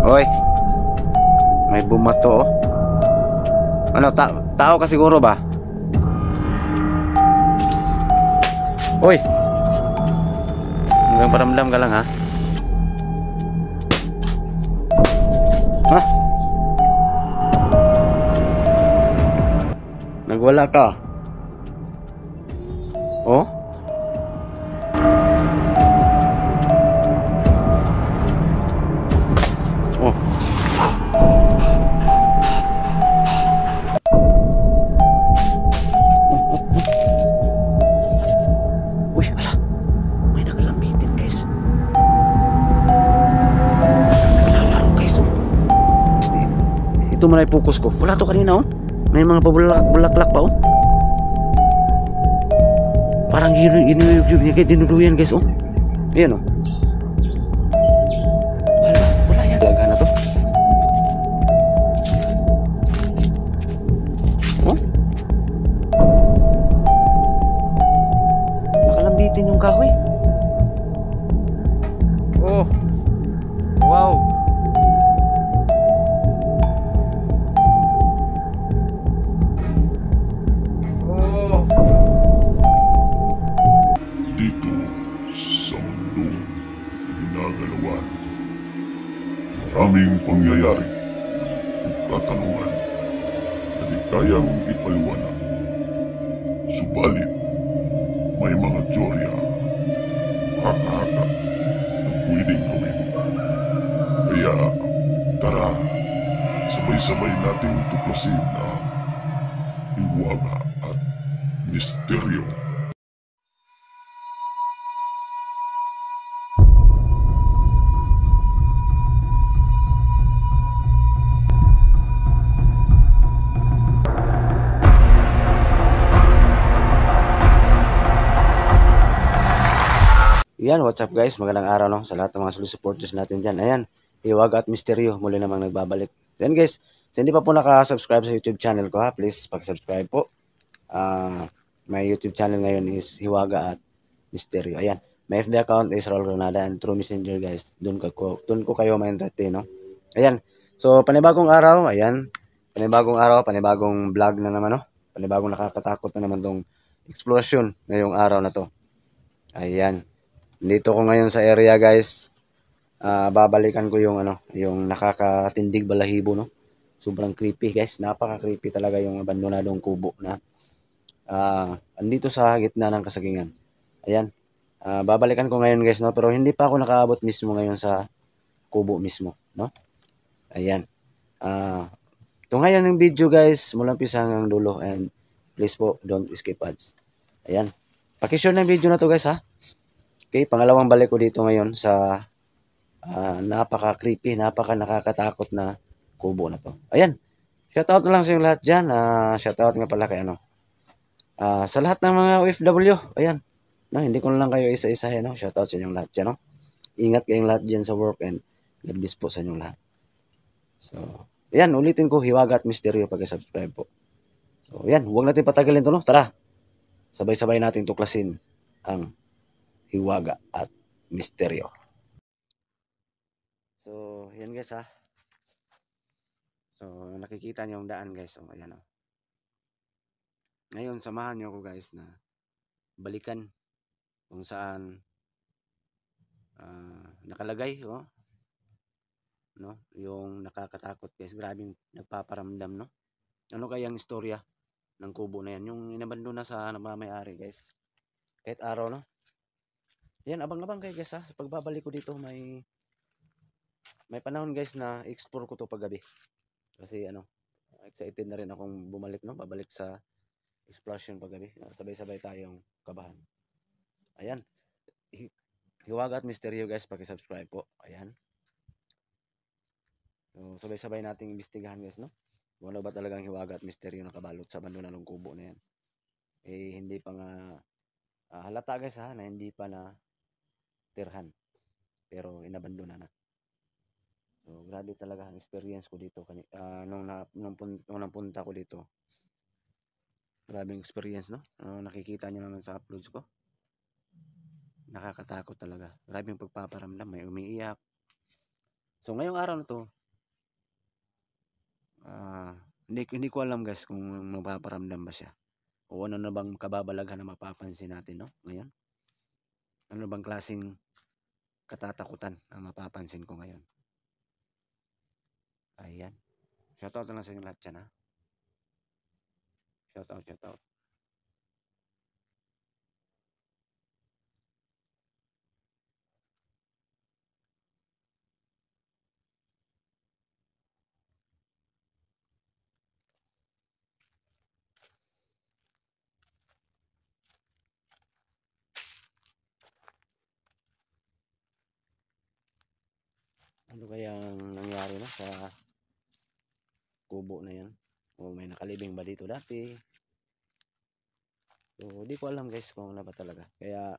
Oy, may bumato oh. Ano, tao ka siguro ba? Oy, hanggang paramdam ka lang ha. Ha? Nagwala ka. Oh? Oh. Uy, ala. May nakalambitin, guys. Naglalaro, guys, oh. Ito man ay focus ko. Wala to kanina, oh. May mga pabulaklak pa, oh. Parang inuyug-yug niya kaya dinuluyan, guys, oh. Ayan, oh. Wala yan. Laga na to. Oh? Nakalambitin yung kahoy. Oh. Wow. Oh. Dito sa mundong ginagalawan, maraming pangyayari o katanungan na di kayang ipaliwanag. Subalit, may mga teorya, haka-haka na pwedeng gawin. Kaya, tara, sabay-sabay nating tuklasin ang hiwaga at misteryo. Yan, what's up guys? Magandang araw no sa lahat ng mga solid supporters natin dyan. Ayan, Hiwaga at Misteryo muli namang nagbabalik. Yan guys, so hindi pa po naka-subscribe sa YouTube channel ko ha, please pag-subscribe po. My YouTube channel ngayon is Hiwaga at Misteryo. Ayan, my FB account is Raul Granada and True Messenger guys. Doon ko kayo ma-entertain no. Ayan, so panibagong araw, ayan. Panibagong vlog na naman no. Panibagong nakakatakot na naman tong eksplorasyon ngayong araw na to. Ayan. Dito ko ngayon sa area guys. Babalikan ko yung yung nakakatindig balahibo no. Sobrang creepy guys. Napaka-creepy talaga yung abandonadong kubo na andito sa gitna ng kasagingan. Ayan. Babalikan ko ngayon guys no, pero hindi pa ako nakaabot mismo ngayon sa kubo mismo no. Ayan. Ito ngayon yung video guys, mula umpisa hanggang dulo, and please po don't skip ads. Ayan. Paki-share ng video na to guys ha. Okay, pangalawang balik ko dito ngayon sa napaka-creepy, napaka-nakakatakot na kubo na to. Ayan, shoutout na lang sa yung lahat dyan. Shoutout nga pala kay sa lahat ng mga OFW. Ayan, no, hindi ko na lang kayo isa-isahin. No? Shoutout sa inyong lahat dyan. No? Ingat kayong lahat dyan sa work and God bless po sa inyong lahat. So, ayan, ulitin ko, Hiwaga at Misteryo pag-subscribe po. So, ayan, huwag natin patagalin to. No? Tara, sabay-sabay natin tuklasin ang Hiwaga at Misteryo. So, yan guys ha. So, nakikita niyo yung daan guys. So, ayan o. Ngayon, samahan niyo ako guys na balikan kung saan nakalagay no, yung nakakatakot guys. Grabing nagpaparamdam no. Ano kayang istorya ng kubo na yan? Yung inabandona sa namamayari guys. Kahit araw no. Yan, abang-abang kayo guys ha. Sa pagbabalik ko dito may panahon guys na explore ko to paggabi. Kasi excited na rin akong bumalik no, babalik sa exploration paggabi. Sabay-sabay tayong kabahan. Ayan. Hiwaga at Misteryo guys, paki-subscribe po. Ayan. So, sabay-sabay nating imbestigahan guys no. Kung ano ba talagang hiwaga at misteryo na kabalot sa bando na ng kubo na yan. Eh hindi pa nga halata guys ha, na hindi pa na tirhan. Pero inabandona na. So, grabe talaga ang experience ko dito nung napunta ko dito. Grabing experience no. Nakikita niyo naman sa uploads ko. Nakakatakot talaga. Grabing pagpaparamdam, may umiiyak. So, ngayong araw na to, Hindi ko alam guys kung mapaparamdam ba siya. O ano na bang kababalaghan na mapapansin natin, no? Ngayon. Ano bang klaseng katatakutan ang mapapansin ko ngayon? Ayan. Shoutout na lang sa inyo lahat dyan, ha? Shoutout. Ano kayang nangyari na sa kubo na yan? O may nakalibing ba dito dati? So, di ko alam guys kung ano ba talaga. Kaya,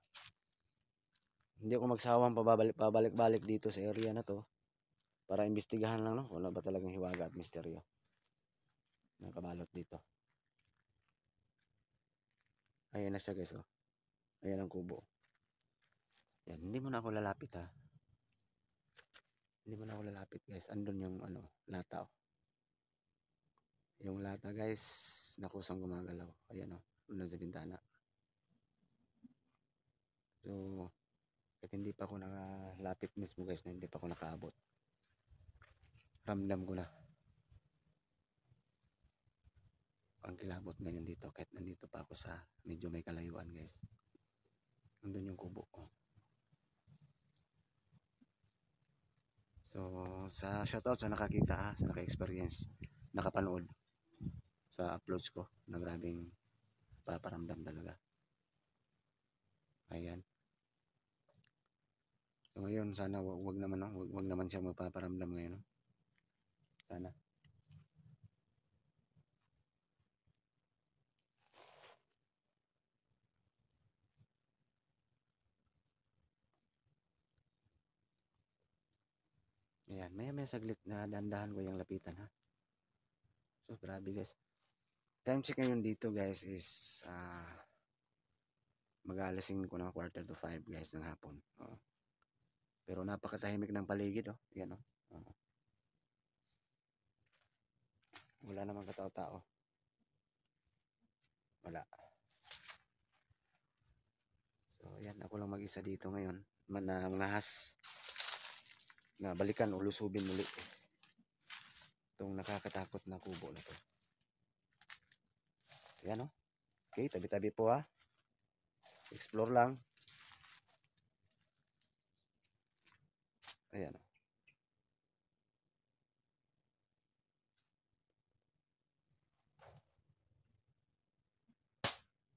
hindi ako magsawang pabalik-balik dito sa area na to para imbestigahan lang, no? Kung ano ba talagang hiwaga at misteryo na kabalot dito. Ayan na siya guys, oh. Ayan ang kubo. Yan, hindi mo na ako lalapit, ha. Hindi mo na ako lalapit guys. Andun yung ano, lata, oh. Yung lata guys, nakusang gumagalaw. Ayan, oh. Andun sa bintana. So, kahit hindi pa ako nakalapit mismo guys, na hindi pa ako nakaabot. Ramdam ko na ang kilabot ngayon dito kahit nandito pa ako sa medyo may kalayuan guys. Nandun yung kubo ko. So, sa shoutout sa nakakita, ha, sa naka-experience, nakapanood sa uploads ko na grabing paparamdam talaga. Ayan. So ngayon sana wag naman, no? Wag naman siya magpaparamdam ngayon, no? Sana. Ayan, maya saglit na dandahan ko yung lapitan, ha. So grabe guys. Time check ngayon dito guys is mag-alasing ko na 4:45 guys ng hapon. Pero napakatahimik ng paligid, oh. Yan, oh. Wala namang katao-tao. Wala. So, yan. Ako lang mag-isa dito ngayon. Mangahas na balikan o lusubin muli itong nakakatakot na kubo na to. Yan, oh. Okay, tabi-tabi po, ha. Explore lang. Ayan, oh.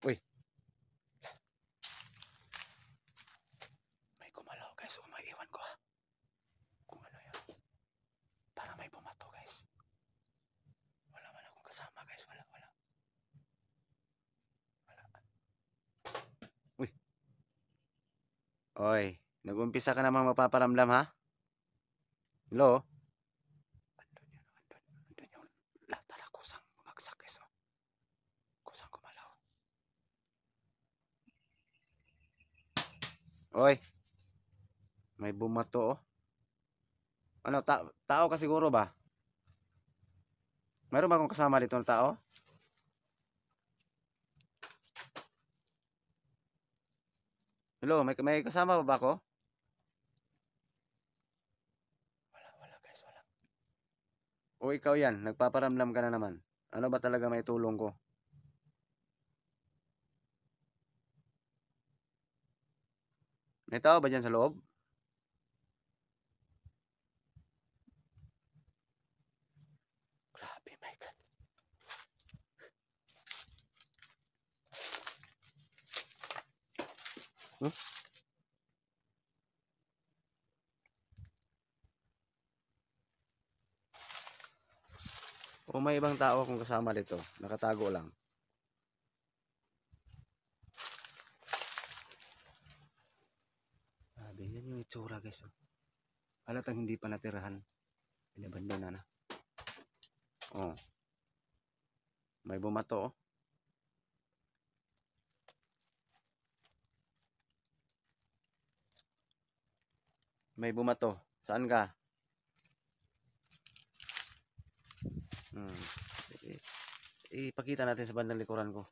Uy. May gumalaw guys. O may iwan ko, ha. Kung ano yun. Para may bumato guys. Wala man akong kasama guys. Wala. Uy. Oy. Nag-umpisa ka namang mapaparamdam, ha. Hello? Andun yung lata na kusang bumagsak guys, oh. Kusang gumalaw. Oy. May bumato, oh. Ano, tao ka siguro ba? Meron ba akong kasama dito na tao? Hello, may kasama ba ako? Wala guys, wala. O ikaw yan, nagpaparamdam ka na naman. Ano ba talaga may tulong ko? May tao ba dyan sa loob? Grabe, my God. O may ibang tao akong kasama dito. Nakatago lang. Grabe, yan yung itsura guys, oh. Halatang hindi pa natirahan. Pinabandona na. Oh. May bumato, oh. May bumato. Saan ka? Ipakita natin sa bandang likuran ko.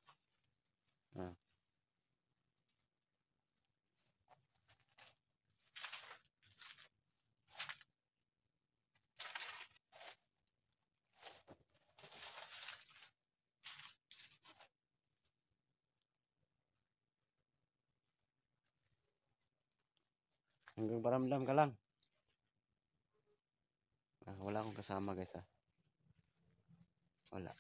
Hanggang paramdam ka lang. Wala akong kasama guys Wala.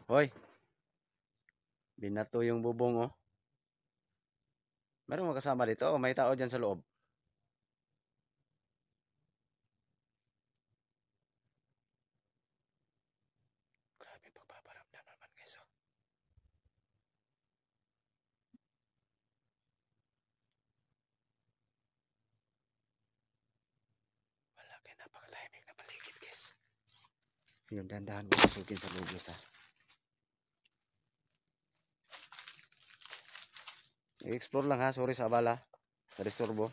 Hoy. Binato yung bubong Meron mga kasama dito may tao dyan sa loob. Grabe pagpaparamdam naman guys Wala kayo napaka-timing na paligid guys. Yung dandahan ko pasukin sa loob guys I-explore lang sorry sa abala. Sa disturbo.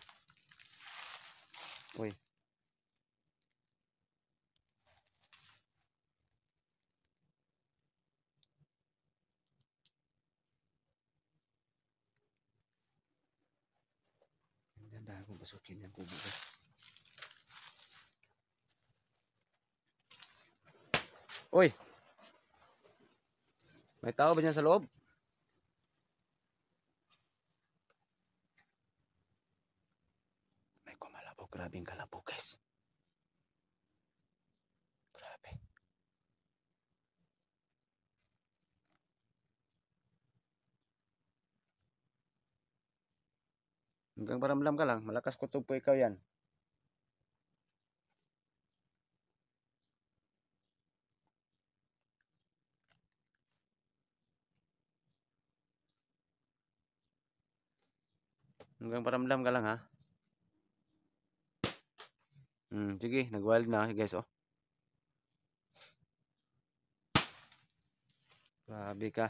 Uy. Dandahan ko pasukin yung kubo guys. Uy. May tao ba dyan sa loob? May kumalabog. Grabing kalabog guys. Grabe. Hanggang paramdam ka lang. Malakas kutob po ikaw yan. Hanggang paramdam ka lang sige, nag-wild na guys Grabe ka.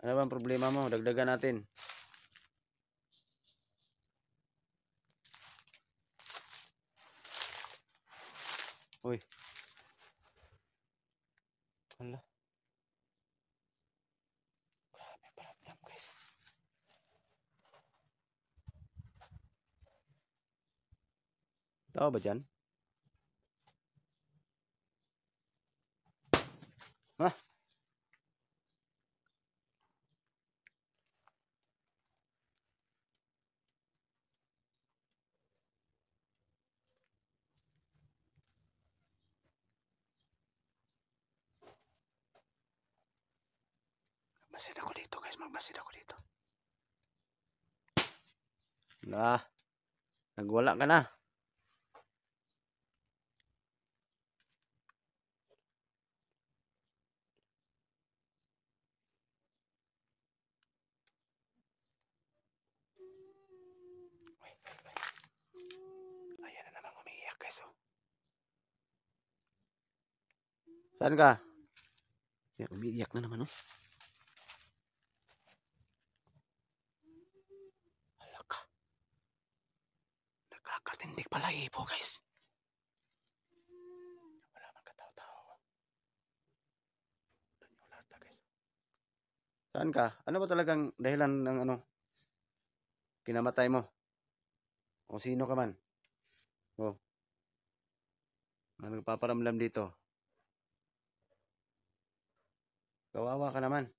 Ano bang problema mo? Dagdagan natin. Uy. Hala. Grabe paramdam guys. Tao ba dyan? Magmasid ako dito guys. Magmasid ako dito. Nagwala ka na. Wait. Ayan na naman umiiyak guys Saan ka? Yan, umiiyak na naman Hala ka. Nakakatindig pala ipo guys. Wala man katao-tao. Wala ta guys. Saan ka? Ano ba talagang dahilan ng kinamatay mo? O sino ka man? Nagpaparamdam dito. Kawawa ka naman.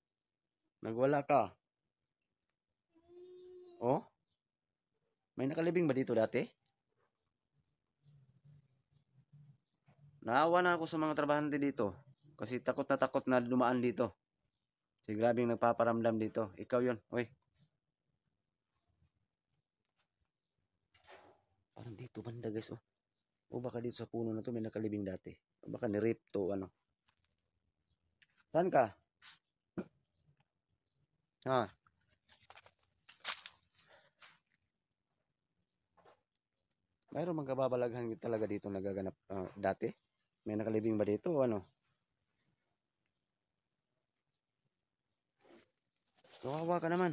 Nagwala ka. May nakalibing ba dito dati? Naawa na ako sa mga trabahante dito. Kasi takot na dumaan dito. Kasi grabing nagpaparamdam dito. Ikaw yun. Uy. Parang dito banda guys O baka dito sa puno na to may nakalibing dati. O baka ni-rape to Saan ka? Mayroon mang kababalaghan talaga dito nagaganap dati? May nakalibing ba dito o Kawawa ka naman.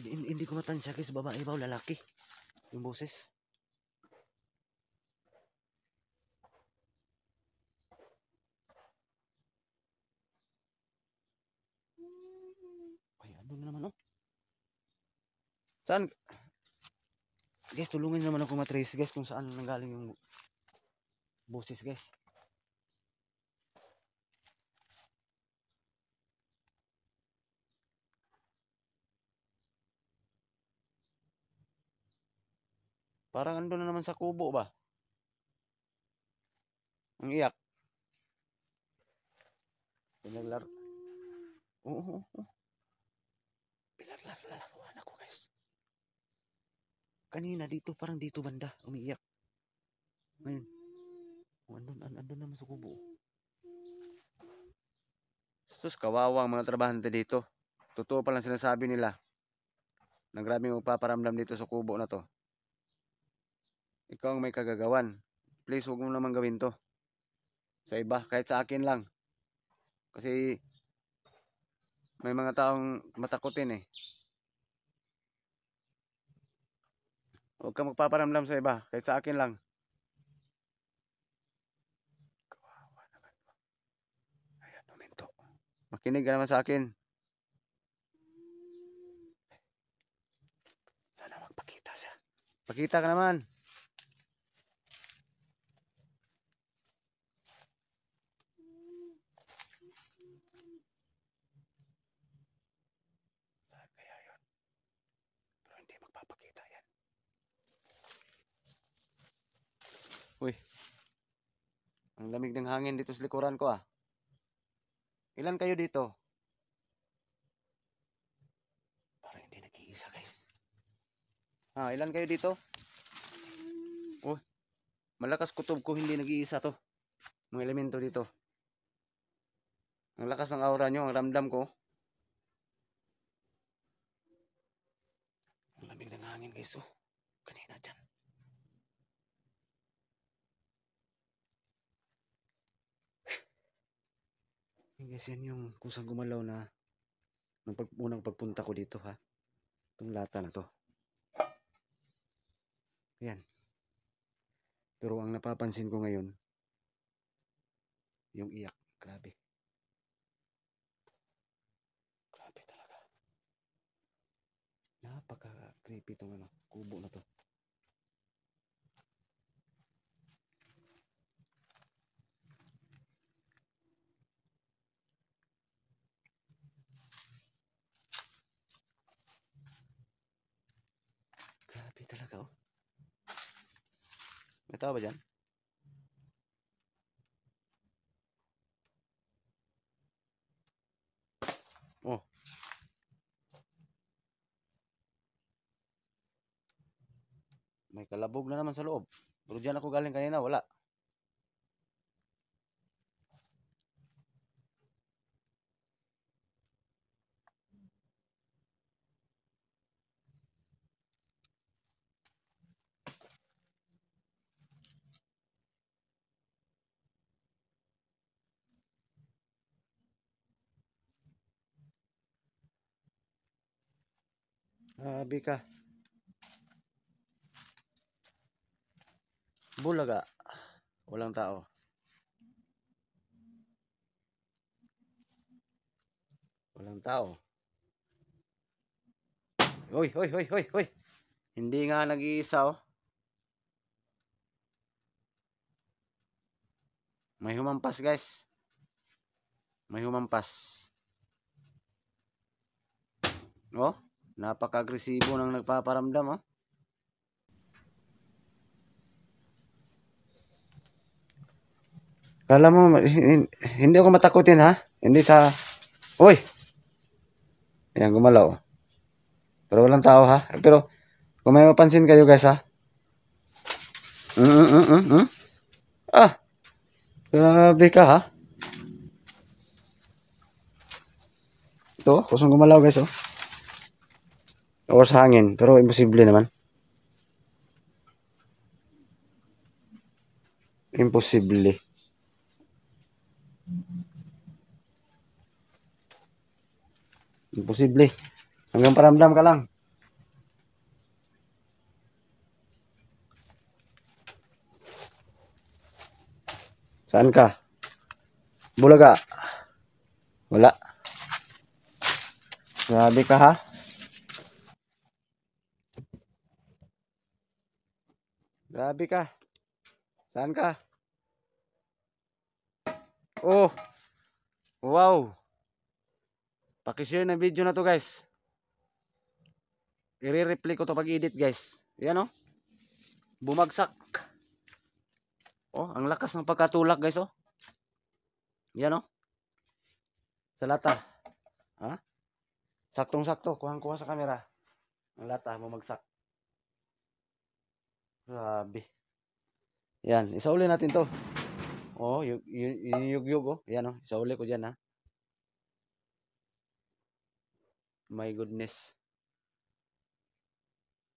Hindi ko matansya guys, babae ba o lalaki? Yung boses. Ay, ano na naman oh. Saan? Guys, tulungan naman ako matrace guys kung saan nanggaling yung boses guys. Parang ando na naman sa kubo ba? Ang iyak. Pinaglaro. Oo. Pinaglaro ako guys. Kanina dito, parang dito banda, umiiyak. Ngayon, andun naman sa kubo. Sus, kawawa ang mga trabahante dito. Totoo palang sinasabi nila na grabe magpaparamdam dito sa kubo na to. Ikaw ang may kagagawan. Please, huwag mo naman gawin to. Sa iba, kahit sa akin lang. Kasi may mga taong matakutin eh. Huwag kang magpaparamdam sa iba, kahit sa akin lang. Kawawa naman. Ayan, momento. Makinig ka naman sa akin. Sana magpakita siya. Pakita ka naman. Saan kaya yun? Pero hindi magpapakita yan. Uy. Ang lamig ng hangin dito sa likuran ko ah. Ilan kayo dito? Parang hindi nag-iisa guys. Ilan kayo dito? Oh, malakas kutob ko, hindi nag-iisa to. Mga elemento dito. Ang lakas ng aura nyo, ang ramdam ko. Ang lamig ng hangin guys oh. Kanina dyan. Guys, yan yung kusang gumalaw na unang pagpunta ko dito ha. Itong lata na to. Yan. Pero ang napapansin ko ngayon, yung iyak. Grabe. Grabe talaga. Napaka-creepy itong kubo na to. Grabe talaga oh. May tao ba dyan? Oh. May kalabog na naman sa loob. Pero dyan ako galing kanina, wala. Grabe ka. Bulaga. Walang tao. Walang tao. Hoy. Hindi nga nag-iisa oh. May humampas guys. May humampas. Oh, napaka-agresibo nang nagpaparamdam oh. Kala mo, hindi ako matakutin ha? Hindi sa... Uy! Ayan, gumalaw. Pero walang tao ha? Pero, kung may mapansin kayo guys ha? Grabe ka ha? Ito, kusang gumalaw guys oh. Or sa hangin, pero imposible naman. Imposible. Imposible. Hanggang paramdam ka lang. Saan ka? Bulaga. Wala. Grabe ka ha. Grabe ka. Saan ka? Oh, wow. Paki-share na video na to, guys. I-replay ko to pag-edit, guys. Yan oh. Bumagsak. Oh, ang lakas ng pagkatulak, guys oh. Yan oh. Sa lata. Ha? Saktong-sakto. Kuhang-kuha sa camera. Ang lata, bumagsak. Grabe. Yan, isauli natin to. Oh, yug-yug oh. Yan oh, isauli ko dyan ha. My goodness.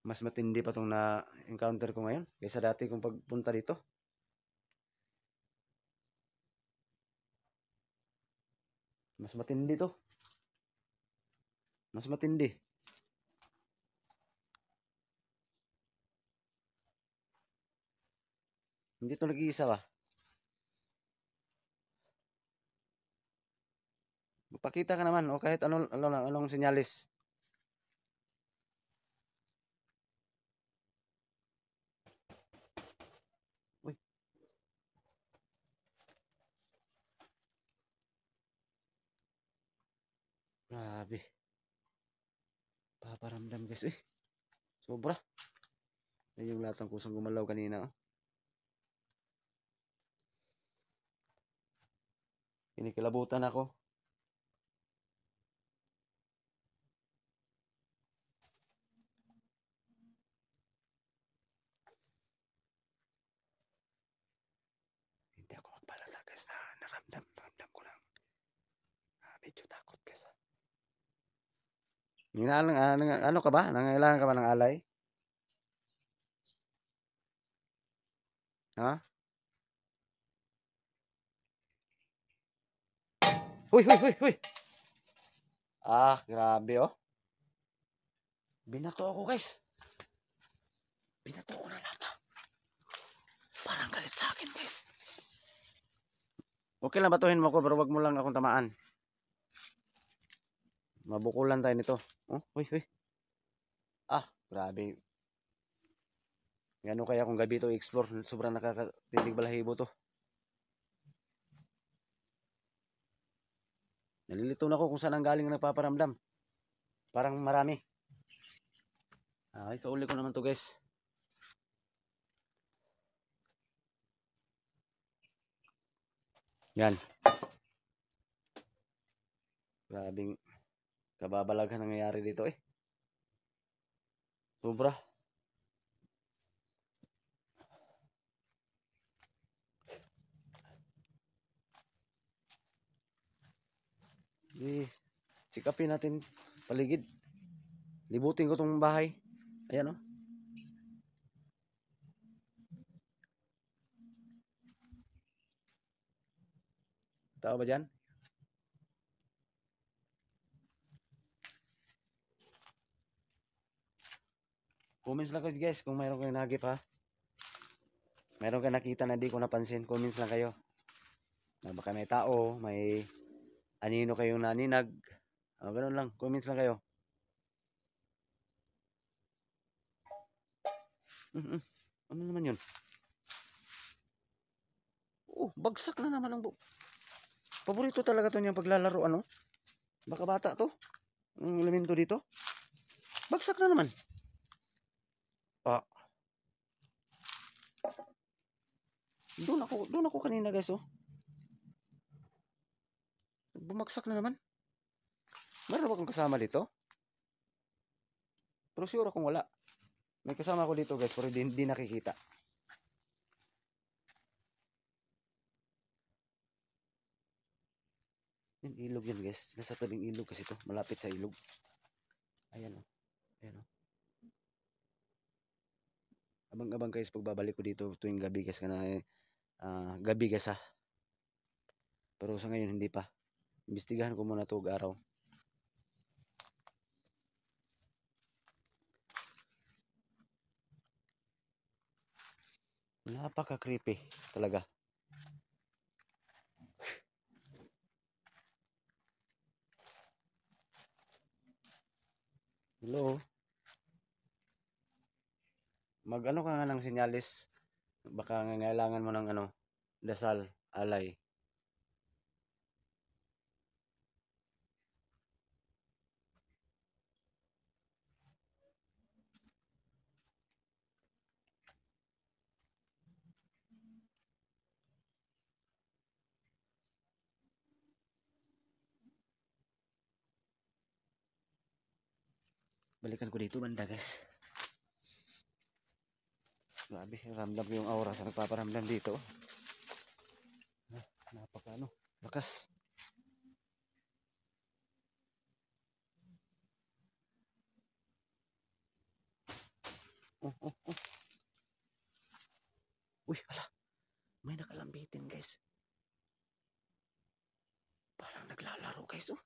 Mas matindi pa tong na-encounter ko ngayon kaysa dati kong pagpunta dito. Mas matindi to. Mas matindi. Hindi to nag-iisa ba? Pakita ka naman o kahit anong senyalis. Uy. Grabe. Paparamdam guys eh. Sobra. Yan yung latang kusang gumalaw kanina oh. Kinikilabutan ako. Hindi ako magpalata guys na naramdam ko lang. Medyo takot guys. Ano ka ba? Nangailangan ka ba ng alay? Ha? Huy, huy, huy, huy. Ah, grabe oh. Binato ako guys. Binato ko na lata. Parang galit sa akin guys. Okay lang batuhin mo ako pero wag mo lang akong tamaan. Mabukulan tayo nito. Oh, huy, huy. Ah, grabe. Gano kaya kung gabi to i-explore? Sobrang nakakatindig balahibo to. Nalilito na ako kung saan ang galing ang nagpaparamdam. Parang marami. Okay, so uli ko naman to guys. Yan. Grabing kababalaghan nangyayari dito eh. Sobra. Sikapin natin paligid. Libutin ko tong bahay. Ayan oh. Tao ba dyan? Comments lang kayo guys kung mayroon kayong nagip ha. Mayroon kayong nakita na di ko napansin. Comments lang kayo. Na baka may tao, may anino kayong naninag. Ganun lang. Comments lang kayo. Ano naman yun? Oh, bagsak na naman ang paborito talaga to niyang paglalaro ano? Baka bata to. Ang elemento dito. Bagsak na naman. Ah. Doon ako kanina guys oh. Bumagsak na naman. Meron ba kang kasama dito? Pero sure akong wala. May kasama ako dito guys pero di nakikita. Yung ilog yan guys. Nasa tabing ilog kasi to. Malapit sa ilog. Ayan o. Ayan o. Abang-abang guys pagbabalik ko dito tuwing gabi guys. Gabi guys ha. Pero sa ngayon hindi pa. Imbestigahan ko muna to araw. Napaka-creepy talaga. Hello? Mag-ano ka nga ng sinyalis. Baka ngailangan mo ng ano, dasal, alay. Balikan ko dito banda guys. Grabe, ramdam ko yung aura sa nagpaparamdam dito. Napaka ano, lakas. Oh, oh, oh. Uy, hala. May nakalambitin guys. Parang naglalaro guys oh.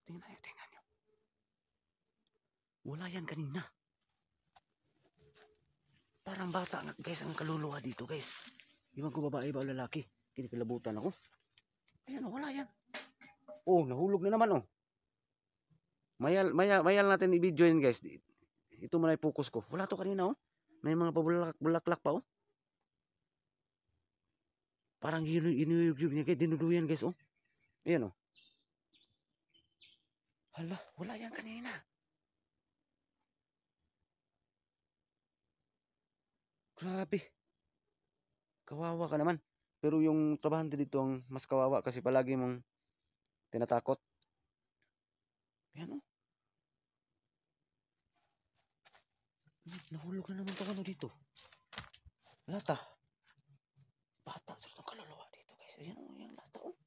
Tingnan nyo, tingnan nyo. Wala yan kanina. Parang bata nga guys ang kaluluwa dito guys. Iwan ko babae ba o lalaki. Kinikilabutan ako. Ayan oh, wala yan. Oh, nahulog na naman oh. Mayal natin i-video yan guys. Ito muna i-focus ko. Wala to kanina oh. May mga pabulaklak pa oh. Parang inuyug-yug niya guys. Dinuduyan guys oh. Ayan oh. Hala, wala yan kanina. Grabe. Kawawa ka naman. Pero yung trabahante dito ang mas kawawa kasi palagi mong tinatakot. Ayan oh. Nahulog na naman itong ano dito. Lata. Bata sa itong kaluluwa dito guys. Ayan oh, yung lata oh.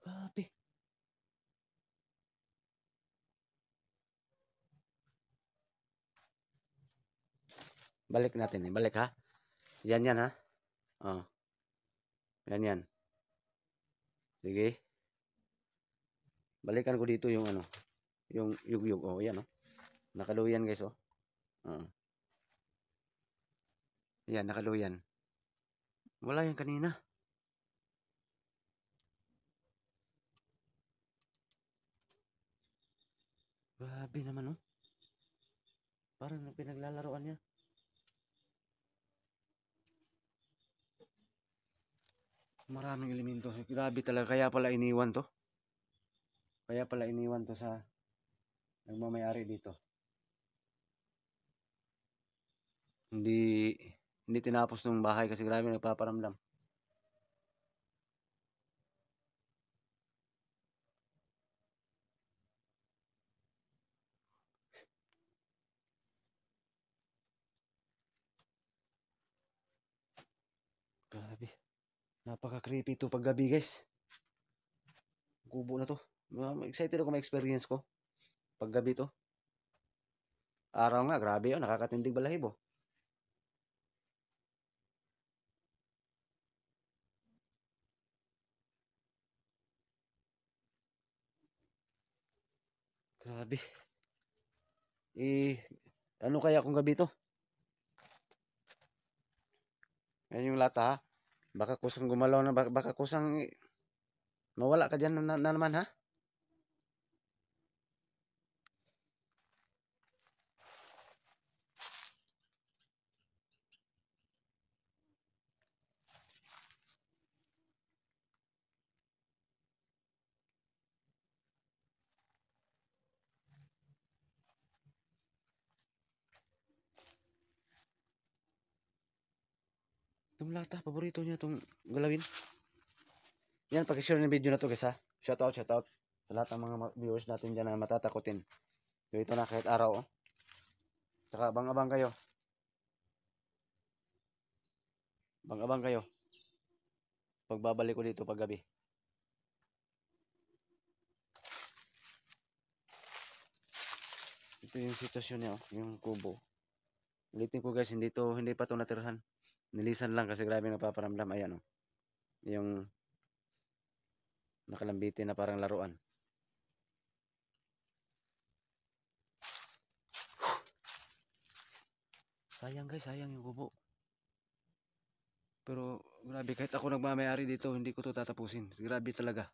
Grabe. Balik natin eh. Balik ha. Yan ha. Oh. Yan. Sige. Balikan ko dito yung ano. Yung yug-yug. Oh, yan oh. Nakaluyan guys oh. Yan, nakaluyan. Wala yan kanina. Grabe naman oh. Parang pinaglalaroan niya. Maraming elemento. Grabe talaga. Kaya pala iniwan to. Kaya pala iniwan to sa nagmamayari dito. Hindi tinapos ng bahay kasi grabe nagpaparamdam. Grabe. Napaka-creepy to pag gabi guys. Kubo na to. Excited ako ma-experience ko. Pag gabi to. Araw nga, grabe yun. Nakakatindig balahibo. Grabe. Ano kaya kung gabi to? Yan yung lata ha. Baka kusang gumalaw na. Baka kusang mawala ka dyan na naman ha. Itong lata, paborito niya itong galawin. Yan, pag-share ng video na to guys ha. Shoutout sa lahat ng mga viewers natin dyan na matatakotin. So ito na kahit araw oh. Tsaka abang-abang kayo. Abang-abang kayo. Pagbabalik ko dito pag gabi. Ito yung sitwasyon niya oh, yung kubo. Ulitin ko guys, hindi pa to natirhan. Nilisan lang kasi grabe napaparamdam. Ayan oh. Yung nakalambitin na parang laruan. Sayang guys, sayang yung kubo. Pero grabe, kahit ako nagmamayari dito, hindi ko to tatapusin. Grabe talaga.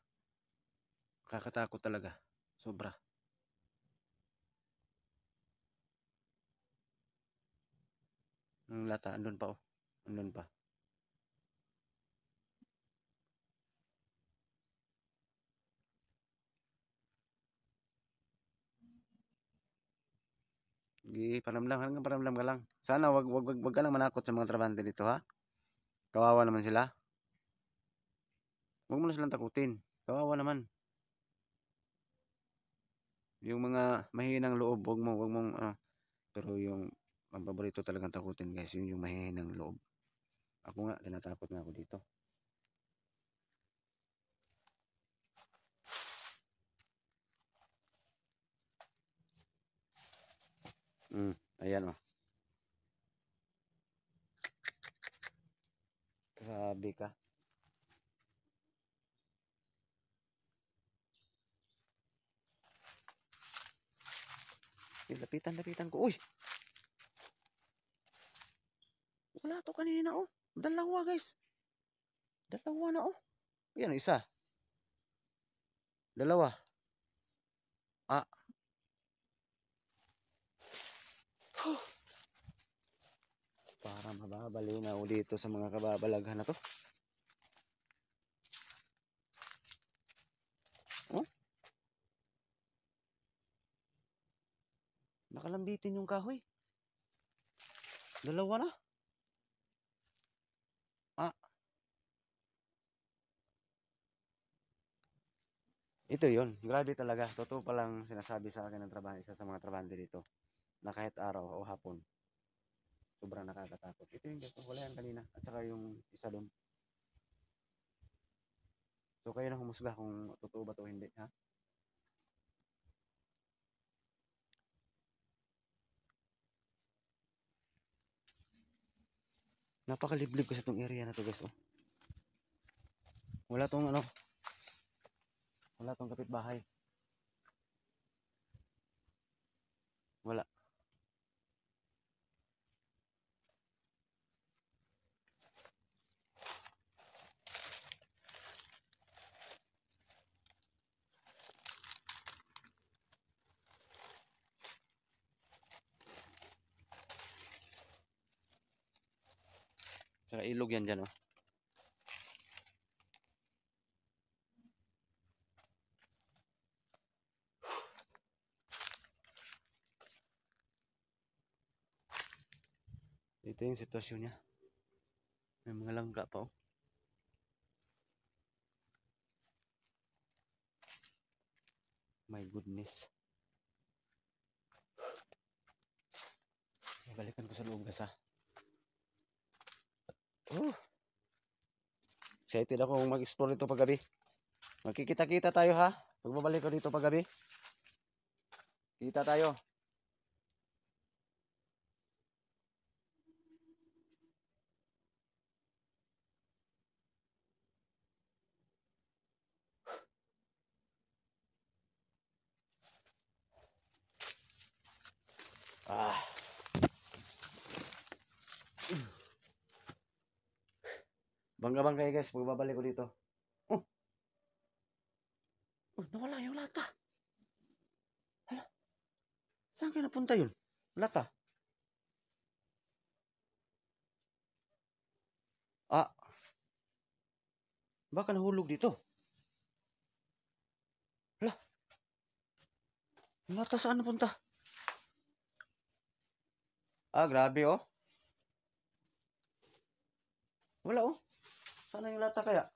Kakatakot talaga. Sobra. Ang lata, andun pa oh. Andun pa. Paramdam, hanggang paramdam ka lang. Sana wag ka lang manakot sa mga trabante dito ha. Kawawa naman sila. Huwag mo na silang takutin. Kawawa naman. Yung mga mahinang loob, wag mong, pero yung ang paborito talagang takutin guys, yung mahinang loob. Ako nga, tinatakot nga ako dito. Ayan oh. Grabe ka. Lapitan ko. Uy! Wala to kanina oh. Dalawa guys. Dalawa na oh. Yan, isa. Dalawa. Ah. Para mababaliw na ako dito sa mga kababalaghan na to. Oh? Nakalambitin yung kahoy. Dalawa na. Ah. Ito yon, grabe talaga. Totoo palang sinasabi sa akin ng trabaho, isa sa mga trabahante dito, na kahit araw o hapon, sobrang nakakatakot. Ito yung wala yan kanina. At saka yung isa doon. So kayo na humusga kung totoo ba to o hindi, ha? Napakaliblib kasi itong area na to guys, oh. Wala tong ano, wala tong kapitbahay. Wala. Saka ilog yan dyan, oh. Ito yung sitwasyon niya. May mga langga pa, oh. My goodness. Balikan ko sa loob gas, ha. Excited ako mag-explore dito paggabi. Magkikita-kita tayo, ha. Pagbabalik ko dito paggabi. Kita tayo. Ah. Bangga-bangga guys, pagbabalik ko dito. Oh. Oh, nawala yung lata. Hala. Saan kayo napunta yun? Lata. Ah. Baka nahulog dito. Hala. Yung lata saan napunta? Ah, grabe oh. Wala oh. Sana yung lata kaya?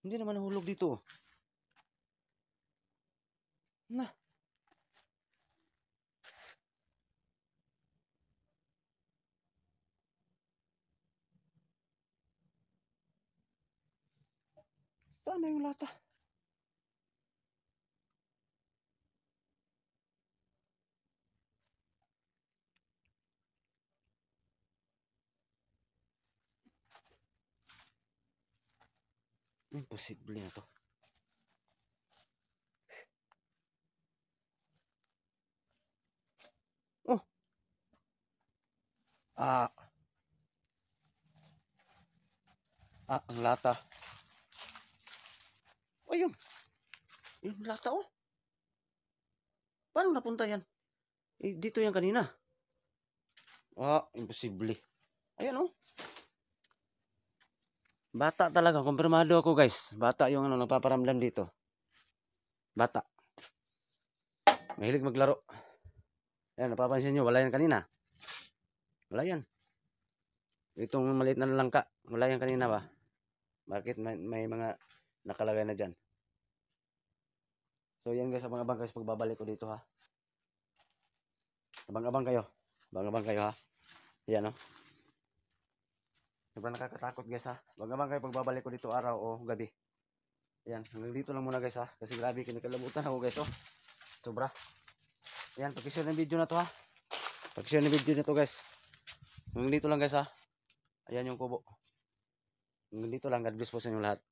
Hindi naman nahulog dito. Na. Sana yung lata? Imposible na to. Ah, ang lata. O yun. Yung lata oh. Paano napunta yan? Dito yan kanina. Imposible. Ayan oh. Bata talaga. Kumpirmado ako guys. Bata yung nagpaparamdam dito. Bata. Mahilig maglaro. Ayan, napapansin nyo. Wala yan kanina. Wala yan. Itong maliit na langka. Wala yan kanina ba? Bakit may mga nakalagay na dyan? So yan guys, abang-abang guys pagbabalik ko dito ha. Abang-abang kayo. Abang-abang kayo ha. Yan o. Sobrang nakakatakot guys ha. Abang-abang kayo pagbabalik ko dito araw o gabi. Yan, hanggang dito lang muna guys ha. Kasi grabe, kinakalabutan ako guys oh. Sobra. Yan, pag-share ng video na to ha. Pag-share ng video na to guys. Hanggang dito lang guys ha. Ayan yung kubo. Hanggang dito lang. God bless po sa inyo lahat.